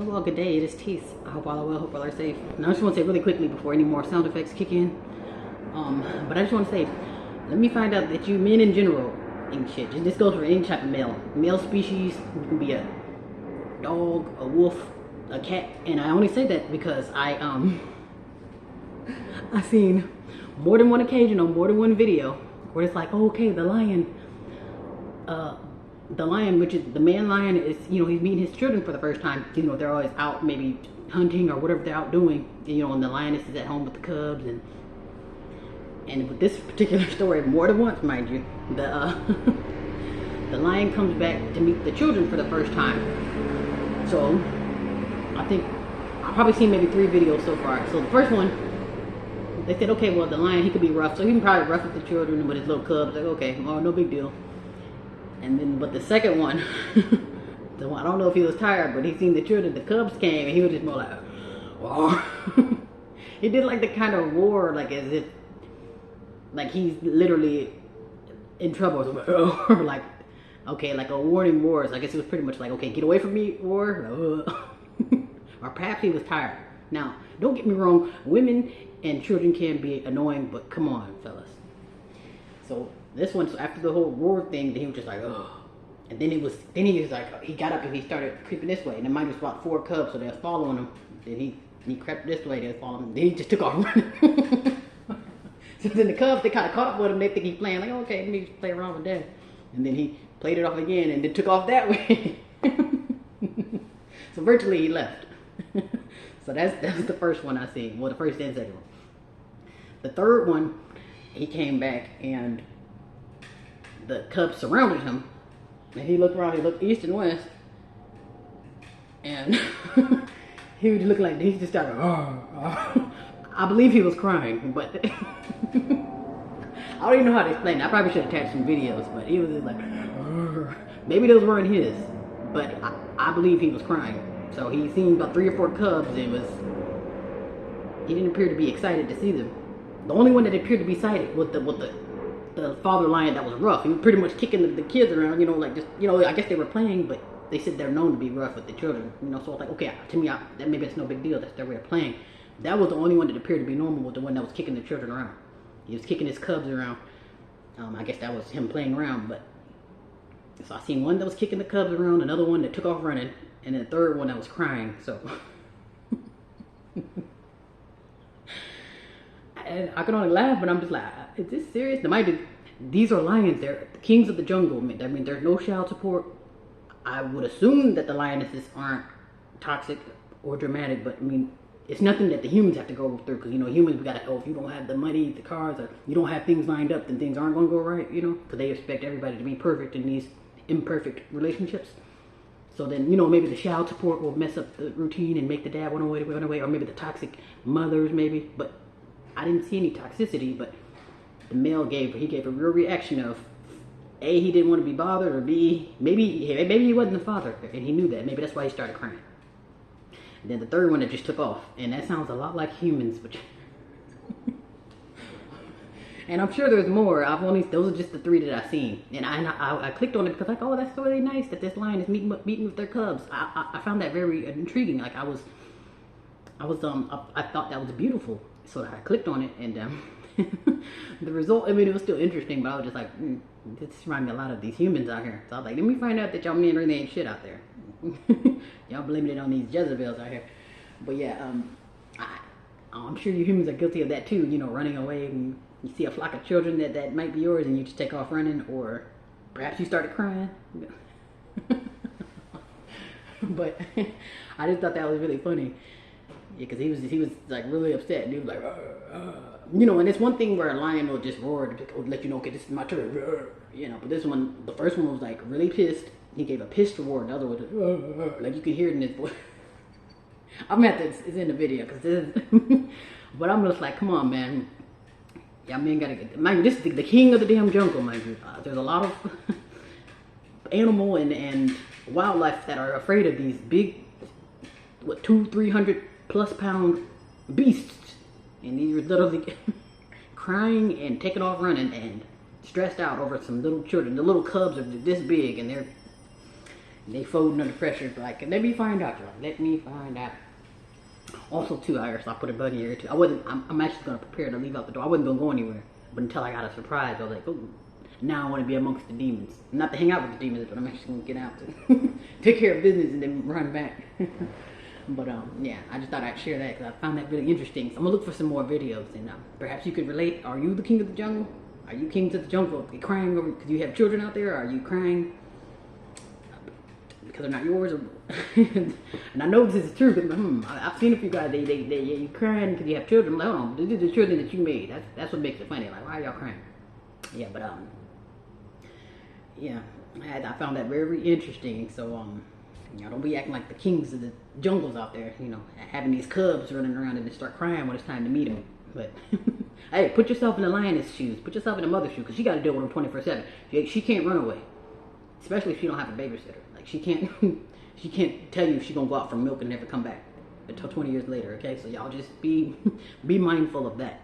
you all good day. It is Tease. I hope all are well, hope all are safe. Now I just want to say really quickly before any more sound effects kick in, but I just want to say, let me find out that you men in general and shit, this goes for any type of male species. You can be a dog, a wolf, a cat, and I only say that because I seen more than one occasion on more than one video where it's like, oh, okay, the lion, which is the man lion, is, you know, he's meeting his children for the first time. You know, they're always out maybe hunting or whatever they're out doing, you know, and the lioness is at home with the cubs. And with this particular story, more than once, mind you, the lion comes back to meet the children for the first time. So I think I've probably seen maybe 3 videos so far. So the first one, they said, okay, well, the lion, he could be rough, so he can probably rough with the children with his little cubs. Like, okay, well, no big deal. And then, but the second one, the one, I don't know if he was tired, but he seen the children, the cubs came, and he was just more like, oh. He did like the kind of roar, like as if, like he's literally in trouble, or like, okay, like a warning roar. So I guess it was pretty much like, okay, get away from me, roar. Or perhaps he was tired. Now, don't get me wrong, women and children can be annoying, but come on, fellas. So this one, so after the whole roar thing, then he was just like, ugh. And then he was like, he got up and he started creeping this way. And then mine was about 4 cubs, so they was following him. Then he crept this way, they was following him. Then he just took off running. So then the cubs, they kind of caught up with him. They think he's playing, like, okay, let me just play around with that. And then he played it off again and then took off that way. So virtually he left. So that was the first one I seen. Well, the first and second one. The third one, he came back and the cubs surrounded him. And he looked around, he looked east and west. And he would look like, he just started, I believe he was crying, but I don't even know how to explain it. I probably should attach some videos, but he was just like, maybe those weren't his, but I believe he was crying. So he seen about 3 or 4 cubs. He didn't appear to be excited to see them. The only one that appeared to be excited was the father lion that was rough. He was pretty much kicking the kids around, you know, like just, you know, I guess they were playing, but they said they're known to be rough with the children, you know. So I was like, okay, to me, that maybe it's no big deal. That's their way of playing. That was the only one that appeared to be normal, was the one that was kicking the children around. He was kicking his cubs around. I guess that was him playing around, but so I seen one that was kicking the cubs around, another one that took off running, and then the third one that was crying. So and I can only laugh, but I'm just like, is this serious? These are lions. They're the kings of the jungle. I mean, there's no child support. I would assume that the lionesses aren't toxic or dramatic, but I mean, it's nothing that the humans have to go through, because, you know, humans, we gotta, oh, if you don't have the money, the cars, or you don't have things lined up, then things aren't gonna go right, you know, because they expect everybody to be perfect in these imperfect relationships. So then, you know, maybe the child support will mess up the routine and make the dad run away, or maybe the toxic mothers, maybe. But I didn't see any toxicity, but the male gave a real reaction of, A, he didn't want to be bothered, or B, maybe he wasn't the father, and he knew that. Maybe that's why he started crying. And then the third one that just took off, and that sounds a lot like humans, but and I'm sure there's more. Those are just the 3 that I've seen, and I clicked on it because like, oh, that's really nice that this lion is meeting with their cubs. I found that very intriguing. Like I thought that was beautiful, so I clicked on it, and the result, I mean, it was still interesting, but I was just like, this reminds me a lot of these humans out here. So I was like, let me find out that y'all men really ain't shit out there. Y'all blaming it on these Jezebels out here. But yeah, I'm sure you humans are guilty of that too, you know, running away and you see a flock of children that might be yours and you just take off running, or perhaps you started crying. But I just thought that was really funny. Yeah, because he was like really upset, and he was like, you know, and it's one thing where a lion will just roar to let you know, okay, this is my turn, you know. But this one, the first one was like really pissed. He gave a pissed roar. The other one, like you can hear it in his voice. I'm gonna have to, it's in the video, because this is, but I'm just like, come on, man. Yeah, man, gotta get, mind you, this is the king of the damn jungle, mind you. There's a lot of animal and wildlife that are afraid of these big, what, 200-300+ pound beasts, and these are literally crying and taking off running and stressed out over some little children. The little cubs are this big, and they're They folding under pressure, like, let me find out, like, let me find out. Also, too, I put a bug in your ear too. I'm actually gonna prepare to leave out the door. I wasn't gonna go anywhere, but until I got a surprise, I was like, oh, now I want to be amongst the demons. Not to hang out with the demons, but I'm actually gonna get out to take care of business and then run back. But yeah, I just thought I'd share that because I found that really interesting. So I'm gonna look for some more videos, and perhaps you could relate. Are you the king of the jungle? Are you kings of the jungle? Are you crying over because you have children out there? Are you crying because they're not yours? And I know this is true because I've seen a few guys. You crying because you have children. I'm like, hold on, these are the children that you made. That's what makes it funny. Like, why are y'all crying? Yeah, but yeah, I found that very interesting. So don't be acting like the kings of the jungles out there. Having these cubs running around and then start crying when it's time to meet them. But hey, put yourself in the lioness shoes. Put yourself in the mother's shoes, because she got to deal with them 24/7. She can't run away, especially if she don't have a babysitter. Like, she can't she can't tell you if she's gonna go out for milk and never come back until 20 years later. Okay, so y'all just be mindful of that.